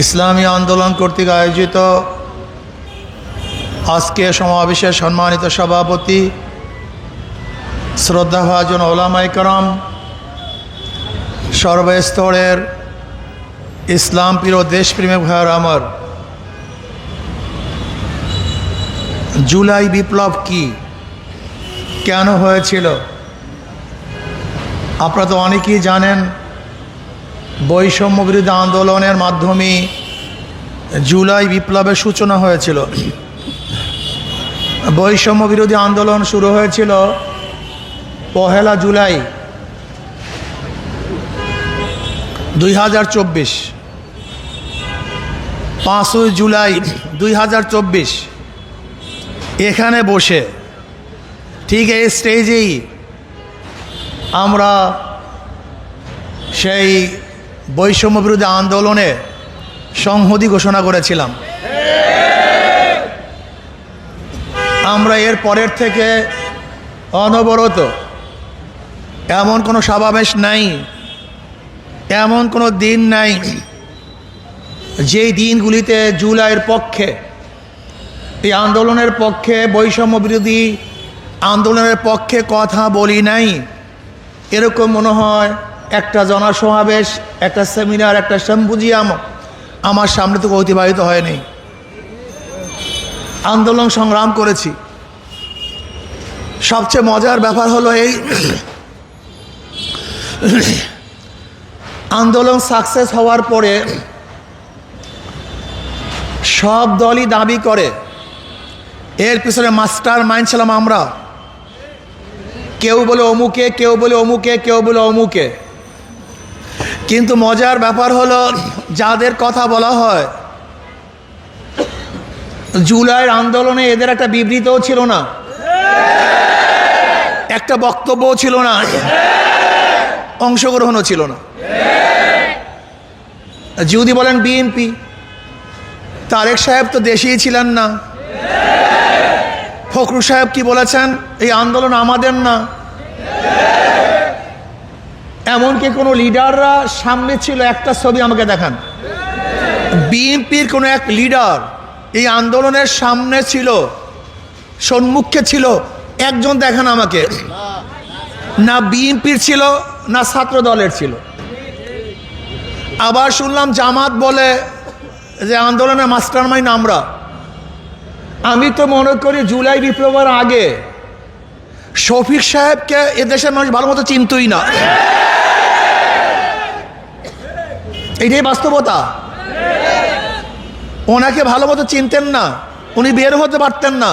ইসলামী আন্দোলন কর্তৃক আয়োজিত আজকে সমাবেশের সম্মানিত সভাপতি শ্রদ্ধাভাজন ওলামায়ে কেরাম, সর্বস্তরের ইসলাম প্রিয় দেশপ্রেমিক ভাইয়ের আমার, জুলাই বিপ্লব কি, কেন হয়েছিল? আপনারা তো অনেকেই জানেন, বৈষম্য বিরোধী আন্দোলনের মাধ্যমে জুলাই বিপ্লবের সূচনা হয়েছিল। বৈষম্য বিরোধী আন্দোলন শুরু হয়েছিল 1 জুলাই 2024, 5 জুলাই 2024 এখানে বসে ঠিক এই স্টেজেই আমরা সেই বৈষম্য বিরোধী আন্দোলনে সংহতি ঘোষণা করেছিলাম। আমরা এর পরের থেকে অনবরত এমন কোনো সমাবেশ নাই, এমন কোনো দিন নাই যেই দিনগুলিতে জুলাইয়ের পক্ষে, এই আন্দোলনের পক্ষে, বৈষম্য বিরোধী আন্দোলনের পক্ষে কথা বলি নাই। এরকম মনে হয় একটা জনসমাবেশ, একটা সেমিনার, একটা সিম্পোজিয়াম আমার সামনে থেকে অতিবাহিত হয়নি। আন্দোলন সংগ্রাম করেছি। সবচেয়ে মজার ব্যাপার হলো এই আন্দোলন সাকসেস হওয়ার পরে সব দলই দাবি করে এর পিছনে মাস্টার মাইন্ড ছিলাম আমরা। কেউ বলে অমুকে, কেউ বলে অমুকে, কেউ বলে অমুকে। কিন্তু মজার ব্যাপার হলো, যাদের কথা বলা হয় জুলাইয়ের আন্দোলনে, এদের একটা বিবৃতিও ছিল না, একটা বক্তব্যও ছিল না, অংশগ্রহণও ছিল না। যদি বলেন বিএনপি, তারেক সাহেব তো দেশেই ছিলেন না। ফখরুল সাহেব কি বলেছেন? এই আন্দোলন আমাদের না। এমনকি কোনো লিডাররা সামনে ছিল, একটা ছবি আমাকে দেখান, বিএনপির কোনো এক লিডার এই আন্দোলনের সামনে ছিল, সম্মুখে ছিল, একজন দেখান আমাকে। না বিএনপির ছিল, না ছাত্র দলের ছিল। আবার শুনলাম জামাত বলে যে আন্দোলনের মাস্টার মাইন্ড আমরা। আমি তো মনে করি জুলাই বিপ্লবের আগে শফিক সাহেবকে এদেশের মানুষ ভালো মতো চিনতই না। এটাই বাস্তবতা। ওনাকে ভালো মতো চিনতেন না, উনি বের হতে পারতেন না।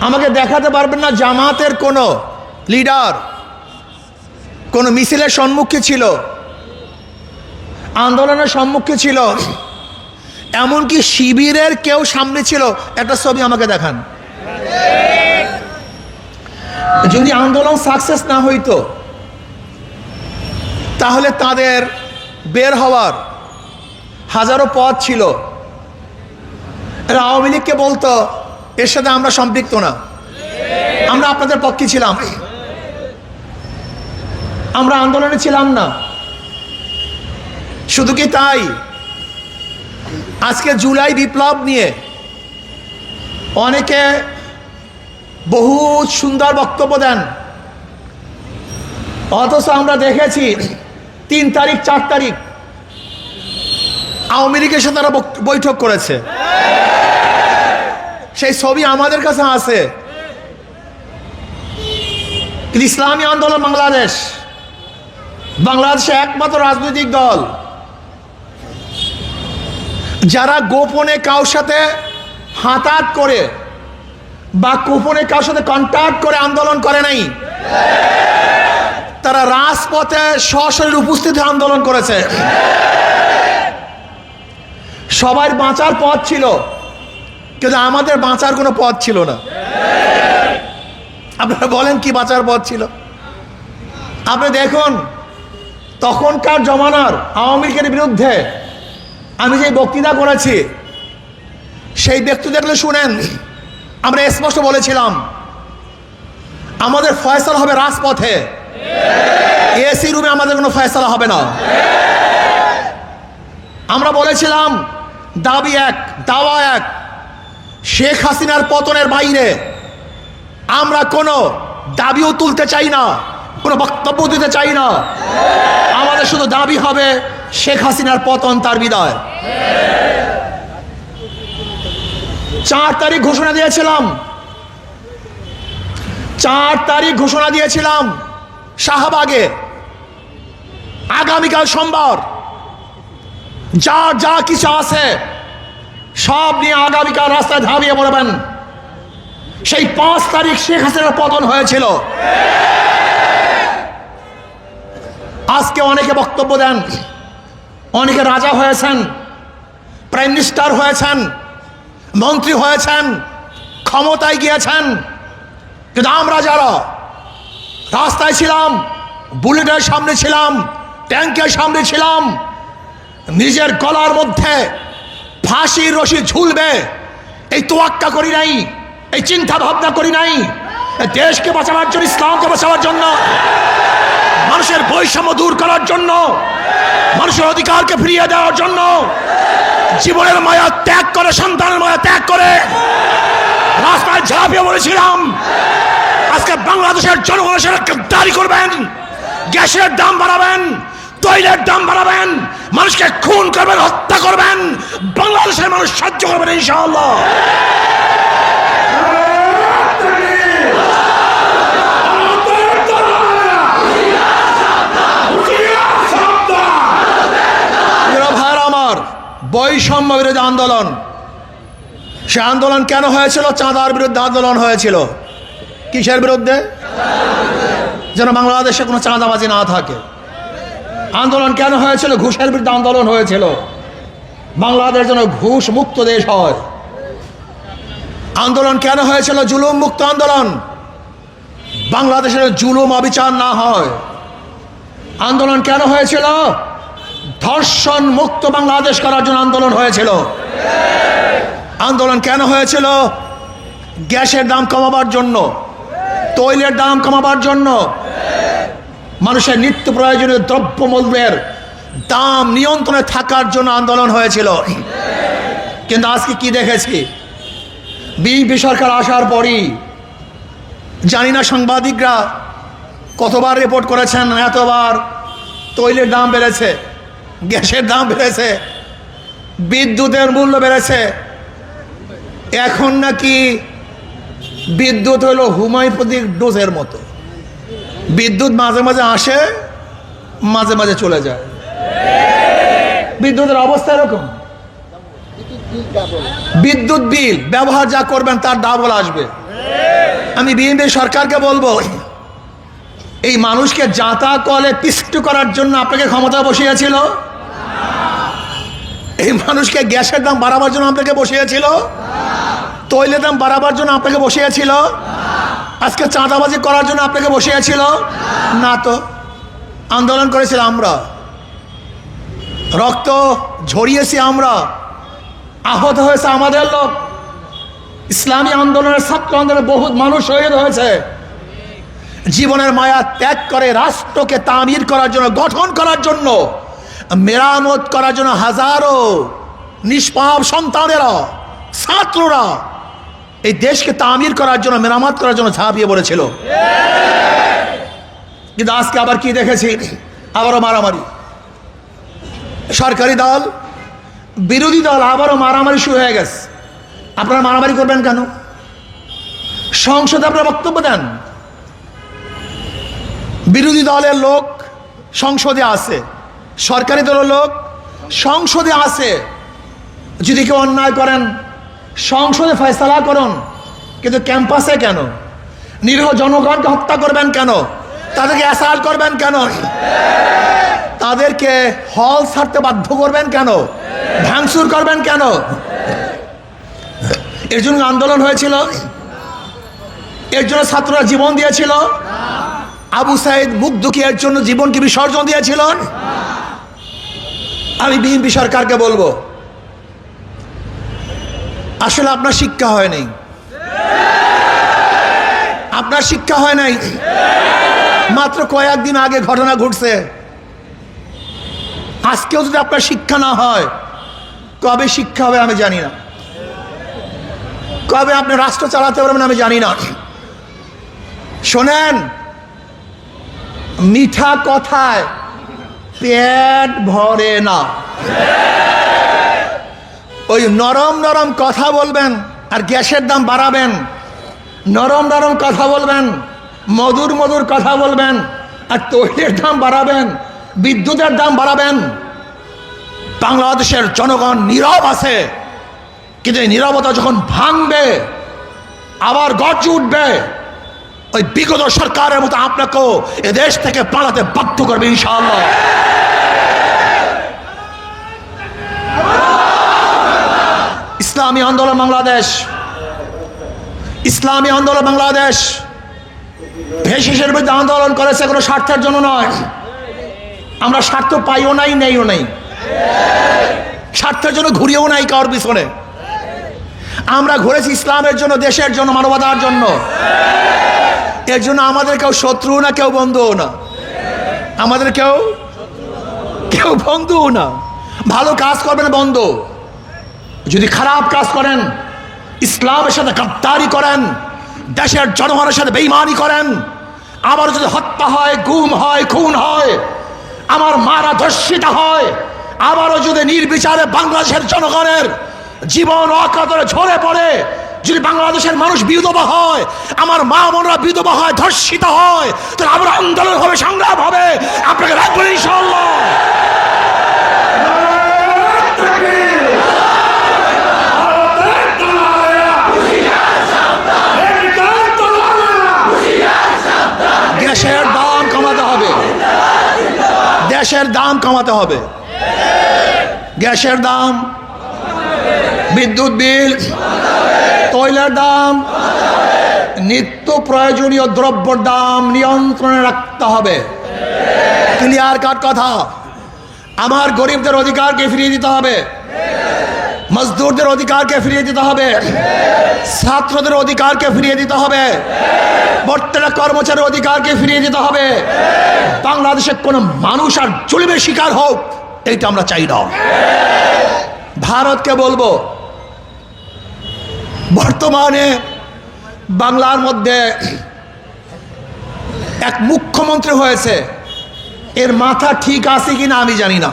আমাকে দেখাতে পারবেন না জামাতের কোনো লিডার কোনো মিছিলের সম্মুখে ছিল, আন্দোলনের সম্মুখে ছিল, এমনকি শিবিরের কেউ সামনে ছিল। একটা ছবি আমাকে দেখান। যদি আন্দোলন সাকসেস না হইতো তাহলে তাদের বের হওয়ার হাজারো পথ ছিল। এরা আওয়ামী লীগকে বলতো এর সাথে আমরা সম্পৃক্ত না, আমরা আপনাদের পক্ষে ছিলাম, আমরা আন্দোলনে ছিলাম না। শুধু কি তাই, আজকে জুলাই বিপ্লব নিয়ে অনেকে বহু সুন্দর বক্তব্য দেন, অথচ আমরা দেখেছি 3 তারিখ 4 তারিখ আওয়ামী লীগের সাথে তারা বৈঠক করেছে। সেই ছবি আমাদের কাছে আছে। ইসলামী আন্দোলন বাংলাদেশে একমাত্র রাজনৈতিক দল যারা গোপনে কারোর সাথে হাতাহাত করে বা গোপনে কারোর সাথে কন্ট্যাক্ট করে আন্দোলন করে নাই। তারা রাজপথে সশরীরে উপস্থিত আন্দোলন করেছে। সবার বাঁচার পথ ছিল, কিন্তু আমাদের বাঁচার কোনো পথ ছিল না। আপনারা বলেন কি বাঁচার পথ ছিল? আপনি দেখুন, তখনকার জমানার আওয়ামী লীগের বিরুদ্ধে আমি যে বক্তৃতা করেছি, সেই ব্যক্তি দেখলে শুনেন, আমরা স্পষ্ট বলেছিলাম আমাদের ফয়সালা হবে রাজপথে, এসি রুমে আমাদের কোনো ফয়সালা হবে না। আমরা বলেছিলাম দাবি এক, দাওয়া এক, শেখ হাসিনার পতনের বাইরে আমরা কোনো দাবিও তুলতে চাই না, কোনো বক্তব্য দিতে চাই না। আমাদের শুধু দাবি হবে শেখ হাসিনার পতন, তার বিদায়। 4 তারিখ ঘোষণা দিয়েছিলাম, 4 তারিখ ঘোষণা দিয়েছিলাম শাহবাগে, আগামীকাল সোমবার যা কিছু আছে সব নিয়ে আগামীকাল রাস্তায় ঝাঁপিয়ে পড়বেন। সেই 5 তারিখ শেখ হাসিনার পতন হয়েছিল। আজকে অনেকে বক্তব্য দেন, অনেকে রাজা হয়েছেন, প্রাইম মিনিস্টার হয়েছেন, মন্ত্রী হয়েছেন, ক্ষমতায় গিয়েছেন। কিন্তু আমরা যারা রাস্তায় ছিলাম, বুলেটের সামনে ছিলাম, ট্যাঙ্কের সামনে ছিলাম, নিজের গলার মধ্যে ফাঁসির রশি ঝুলবে এই তোয়াক্কা করি নাই, এই চিন্তা ভাবনা করি নাই। দেশকে বাঁচাবার জন্য, ইসলামকে বাঁচাবার জন্য, মানুষের বৈষম্য দূর করার জন্য, মানুষের অধিকারকে ফিরিয়ে দেওয়ার জন্য জীবনের মায়া ত্যাগ করে, সন্তানের মায়া ত্যাগ করে রাস্তায় ঝাঁপিয়ে পড়েছিলাম। আজকে বাংলাদেশের জনগণের সাথে গাদ্দারি করবেন, গ্যাসের দাম বাড়াবেন, তৈলের দাম বাড়াবেন, মানুষকে খুন করবেন, হত্যা করবেন, বাংলাদেশের মানুষ সহ্য করবেন ইনশাআল্লাহ। ভাইরা আমার, বৈষম্য বিরোধী আন্দোলন, সে আন্দোলন কেন হয়েছিল? চাঁদার বিরুদ্ধে আন্দোলন হয়েছিল। কিসের বিরুদ্ধে? যেন বাংলাদেশে কোনো চাঁদাবাজি না থাকে। আন্দোলন কেন হয়েছিল? ঘুষের বিরুদ্ধে আন্দোলন হয়েছিল, বাংলাদেশ যেন ঘুষ মুক্ত দেশ হয়। আন্দোলন কেন হয়েছিল? জুলুম মুক্ত আন্দোলন, বাংলাদেশের জুলুম অবিচার না হয়। আন্দোলন কেন হয়েছিল? ধর্ষণ মুক্ত বাংলাদেশ করার জন্য আন্দোলন হয়েছিল। আন্দোলন কেন হয়েছিল? গ্যাসের দাম কমাবার জন্য, তৈলের দাম কমাবার জন্য, মানুষের নিত্য প্রয়োজনীয় দ্রব্যমূল্যের দাম নিয়ন্ত্রণে থাকার জন্য আন্দোলন হয়েছিল। কিন্তু আজকে কি দেখেছি? বিএনপি সরকার আসার পরই জানি না সাংবাদিকরা কতবার রিপোর্ট করেছেন, এতবার তৈলের দাম বেড়েছে, গ্যাসের দাম বেড়েছে, বিদ্যুতের মূল্য বেড়েছে। এখন নাকি বিদ্যুৎ হলো হোমিওপ্যাথিক ডোজের মতো, বিদ্যুৎ মাঝে মাঝে আসে, মাঝে মাঝে চলে যায়। বিদ্যুতের অবস্থা এরকম, বিদ্যুৎ বিল ব্যবহার যা করবেন তার ডাবল আসবে। আমি বিএনপি সরকারকে বলবো, এই মানুষকে জাতা কলে পিষ্ট করার জন্য আপনাকে ক্ষমতা বসিয়েছিল? এই মানুষকে গ্যাসের দাম বাড়াবার জন্য আপনাকে বসিয়েছিল? তৈলের দাম বাড়াবার জন্য আপনাকে বসিয়েছিল? আজকে চাঁদাবাজি করার জন্য আপনাকে বসিয়েছিল? না তো। আন্দোলন করেছিলাম আমরা, রক্ত ঝরিয়েছি আমরা, আহত হয়েছে আমাদের লোক। ইসলামী আন্দোলনের, ছাত্র আন্দোলনের বহুত মানুষ শহীদ হয়েছে। জীবনের মায়া ত্যাগ করে রাষ্ট্রকে তামির করার জন্য, গঠন করার জন্য, মেরামত করার জন্য হাজারো নিষ্পাপ সন্তানেরা, ছাত্ররা এই দেশকে তামির করার জন্য, মেরামত করার জন্য ঝাঁপিয়ে পড়েছিল। কিন্তু আজকে আবার কি দেখেছি? আবারও মারামারি। সরকারি দল, বিরোধী দল আবারও মারামারি শুরু হয়ে গেছে। আপনারা মারামারি করবেন কেন? সংসদে আপনারা বক্তব্য দেন, বিরোধী দলের লোক সংসদে আছে, সরকারি দলের লোক সংসদে আছে। যদি কেউ অন্যায় করেন সংসদে ফয়সালা করুন, কিন্তু ক্যাম্পাসে কেন? নিরীহ জনগণকে হত্যা করবেন কেন? তাদেরকে অ্যাসাল্ট করবেন কেন? তাদেরকে হল ছাড়তে বাধ্য করবেন কেন? ভাঙচুর করবেন কেন? এর জন্য আন্দোলন হয়েছিল, এর জন্য ছাত্ররা জীবন দিয়েছিল। আবু সাইদ মুগ্ধকে এর জন্য জীবনকে বিসর্জন দিয়েছিল। আমি বিএনপি সরকারকে বলবো, আসলে আপনার শিক্ষা হয় নাই, আপনার শিক্ষা হয় নাই। মাত্র কয়েকদিন আগে ঘটনা ঘটছে, আজকেও যদি আপনার শিক্ষা না হয়, কবে শিক্ষা হবে আমি জানি না, কবে আপনি রাষ্ট্র চালাতে পারবেন আমি জানি না। শোনেন, মিঠা কথায় পেট ভরে না। ওই নরম নরম কথা বলবেন আর গ্যাসের দাম বাড়াবেন, নরম নরম কথা বলবেন, মধুর মধুর কথা বলবেন আর তৈলের দাম বাড়াবেন, বিদ্যুতের দাম বাড়াবেন। বাংলাদেশের জনগণ নীরব আছে, কিন্তু এই নীরবতা যখন ভাঙবে, আবার গর্জে উঠবে, ওই বিগত সরকারের মতো আপনাকেও এদেশ থেকে পালাতে বাধ্য করবে ইনশাআল্লাহ। ইসলামী আন্দোলন বাংলাদেশ, ইসলামী আন্দোলন বাংলাদেশ ভেষজের বিরুদ্ধে আন্দোলন করেছে কোনো স্বার্থের জন্য নয়। আমরা স্বার্থ পাইও নাই, নেইও নাই, স্বার্থের জন্য ঘুরিয়েও নাই কারোর পিছনে। আমরা ঘুরেছি ইসলামের জন্য, দেশের জন্য, মানবতার জন্য। এর জন্য আমাদের কেউ শত্রু না, কেউ বন্ধুও না, আমাদের কেউ বন্ধুও না। ভালো কাজ করবেন বন্ধু, যদি খারাপ কাজ করেন, ইসলামের সাথে গাদ্দারি করেন, দেশের জনগণের সাথে বেঈমানি করেন, আবার যদি হত্যা হয়, গুম হয়, খুন হয়, আমার মারা ধর্ষিত হয়, আবারও যদি নির্বিচারে বাংলাদেশের জনগণের জীবন অকাতরে ঝরে পড়ে, যদি বাংলাদেশের মানুষ বিধবা হয়, আমার মা বোনরা বিধবা হয়, ধর্ষিত হয়, তাহলে আমরা আন্দোলন হবে, সংগ্রাম হবে। আপনাকে রাখবেন ইনশাআল্লাহ। গ্যাসের দাম কমাতে হবে, দেশের দাম কমাতে হবে, গ্যাসের দাম, বিদ্যুৎ বিল, তৈলের দাম, নিত্য প্রয়োজনীয় দ্রব্যের দাম নিয়ন্ত্রণে রাখতে হবে। ক্লিয়ার কাট কথা। আমার গরিবদের অধিকারকে ফিরিয়ে দিতে হবে, মজদুরদের অধিকারকে ফিরিয়ে দিতে হবে, ছাত্রদের অধিকারকে ফিরিয়ে দিতে হবে, প্রত্যেকটা কর্মচারীর অধিকারকে ফিরিয়ে দিতে হবে। বাংলাদেশের কোনো মানুষ আর জুলুমের শিকার হোক, এইটা আমরা চাই না। ভারতকে বলবো, বর্তমানে বাংলার মধ্যে এক মুখ্যমন্ত্রী হয়েছে, এর মাথা ঠিক আছে কিনা আমি জানি না,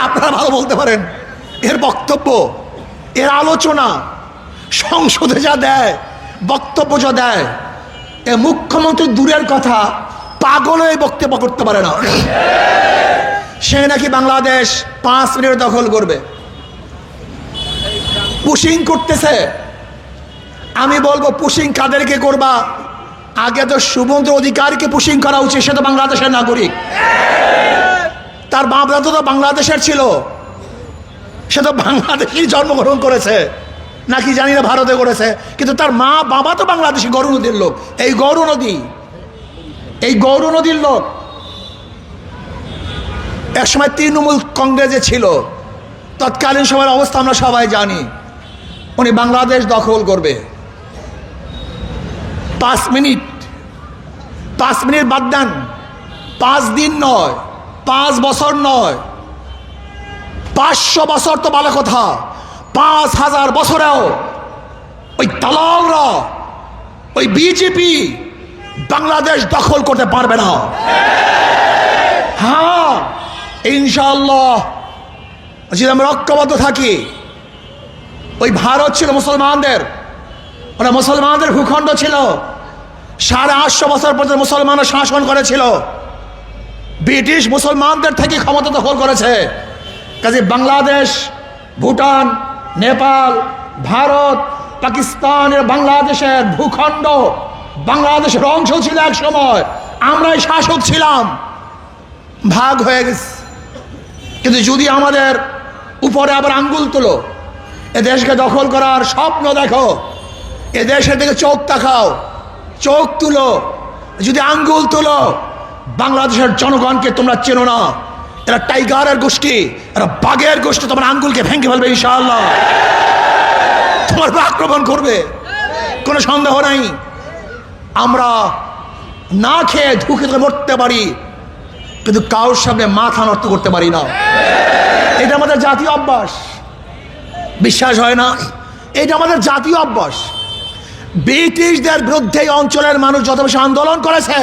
আপনারা ভালো বলতে পারেন। এর বক্তব্য, এর আলোচনা, সংসদে যা দেয়, বক্তব্য যা দেয়, এ মুখ্যমন্ত্রী দূরের কথা, পাগল হয়ে বক্তব্য করতে পারে না। সে নাকি বাংলাদেশ 5 মিনিট দখল করবে, পুশিং করতেছে। আমি বলবো, পুশিং কাদেরকে করবা? আগে তো শুভেন্দু অধিকারীকে পুশিং করা উচিত, সে তো বাংলাদেশের নাগরিক, তার বাপ দাদা তো বাংলাদেশের ছিল, সে তো বাংলাদেশেই জন্মগ্রহণ করেছে, নাকি জানি না ভারতে করেছে, কিন্তু তার মা বাবা তো বাংলাদেশি, গৌর নদীর লোক। এই গৌর নদীর লোক একসময় তৃণমূল কংগ্রেসে ছিল, তৎকালীন সময়ের অবস্থা আমরা সবাই জানি। উনি বাংলাদেশ দখল করবে। 5 মিনিট বাদ দেন, 5 দিন নয়, 5 বছর নয়, 500 বছর তো ভালো কথা, 5000 বছরেও ওই দালালরা, ওই বিজেপি বাংলাদেশ দখল করতে পারবে না। হ্যাঁ, ইনশাআল্লাহ যদি আমরা ঐক্যবদ্ধ থাকি। ওই ভারত ছিল মুসলমানদের, ওরা মুসলমানদের ভূখণ্ড ছিল, 850 বছর পর্যন্ত মুসলমানরা শাসন করেছিল, ব্রিটিশ মুসলমানদের থেকে ক্ষমতা দখল করেছে। কাজে বাংলাদেশ, ভুটান, নেপাল, ভারত, পাকিস্তানের বাংলাদেশের ভূখণ্ড, বাংলাদেশের অংশ ছিল এক সময়, আমরাই শাসক ছিলাম, ভাগ হয়ে গেছে। কিন্তু যদি আমাদের উপরে আবার আঙ্গুল তোলো, এ দেশকে দখল করার স্বপ্ন দেখো, এ দেশের দিকে চোখ তাকাও, চোখ তুলো, যদি আঙ্গুল তুলো, বাংলাদেশের জনগণকে তোমরা চেনো না, এরা টাইগারের গোষ্ঠী, এরা বাঘের গোষ্ঠী, তোমার আঙ্গুলকে ভেঙে ফেলবে ইনশাআল্লাহ, তোমার আক্রমণ করবে, কোনো সন্দেহ নাই। আমরা না খেয়ে ধুকে মরতে পারি, কিন্তু কারোর সামনে মাথা নত করতে পারি না। এটা আমাদের জাতীয় অভ্যাস। বিশ্বাস হয় না? এটা আমাদের জাতীয় অভ্যাস। ব্রিটিশদের বিরুদ্ধে এই অঞ্চলের মানুষ যত বেশি আন্দোলন করেছে,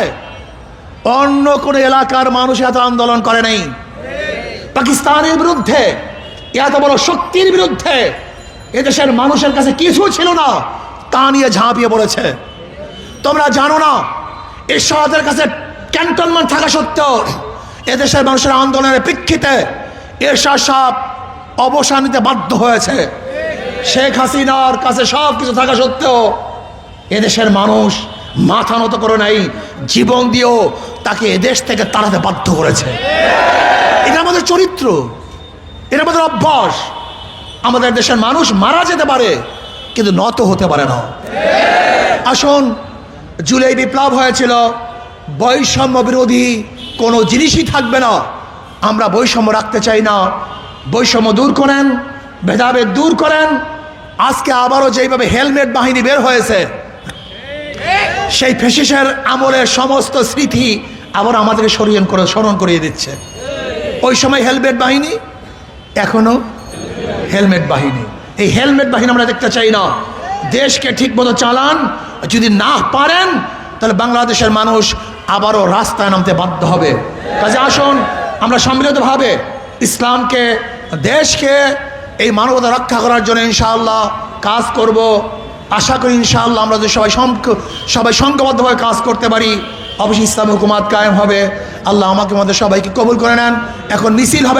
অন্য কোন এলাকার মানুষ এত আন্দোলন করে নাই। পাকিস্তানের বিরুদ্ধে, এত বড় শক্তির বিরুদ্ধে এদেশের মানুষের কাছে কিছু ছিল না, তা নিয়ে ঝাঁপিয়ে পড়েছে। তোমরা জানো না, এরশাদের কাছে ক্যান্টনমেন্ট থাকা সত্ত্বেও এদেশের মানুষের আন্দোলনের প্রেক্ষিতে এরশাদ সাহেব অবসান নিতে বাধ্য হয়েছে। শেখ হাসিনার কাছে সব কিছু থাকা সত্ত্বেও এদেশের মানুষ মাথা নত করে নাই, জীবন দিয়েও তাকে এদেশ থেকে তাড়াতে বাধ্য করেছে। এটা আমাদের চরিত্র, এটা আমাদের অভ্যাস। আমাদের দেশের মানুষ মারা যেতে পারে কিন্তু নত হতে পারে না। আসুন, জুলাই বিপ্লব হয়েছিল, বৈষম্য বিরোধী কোনো জিনিসই থাকবে না। আমরা বৈষম্য রাখতে চাই না। বৈষম্য দূর করেন, ভেদাভেদ দূর করেন। আজকে আবারও যেইভাবে হেলমেট বাহিনী বের হয়েছে, সেই ফ্যাসিস্টের আমলের সমস্ত স্মৃতি আবার আমাদেরকে স্মরণ করিয়ে দিচ্ছে। ওই সময় হেলমেট বাহিনী, এখনো হেলমেট বাহিনী। এই হেলমেট বাহিনী আমরা দেখতে চাই না। দেশকে ঠিক মতো চালান। যদি না পারেন তাহলে বাংলাদেশের মানুষ আবারও রাস্তায় নামতে বাধ্য হবে। কাজে আসুন, আমরা সম্মিলিতভাবে ইসলামকে, দেশকে, এই মানবতা রক্ষা করার জন্য ইনশাআল্লাহ কাজ করব। আশা করি ইনশাআল্লাহ আমরা যদি সবাই সংঘবদ্ধভাবে কাজ করতে পারি, অবশ্যই ইসলামী হুকুমাত কায়েম হবে। আল্লাহ আমাকে আমাদের সবাইকে কবুল করে নেন। এখন মিছিল হবে।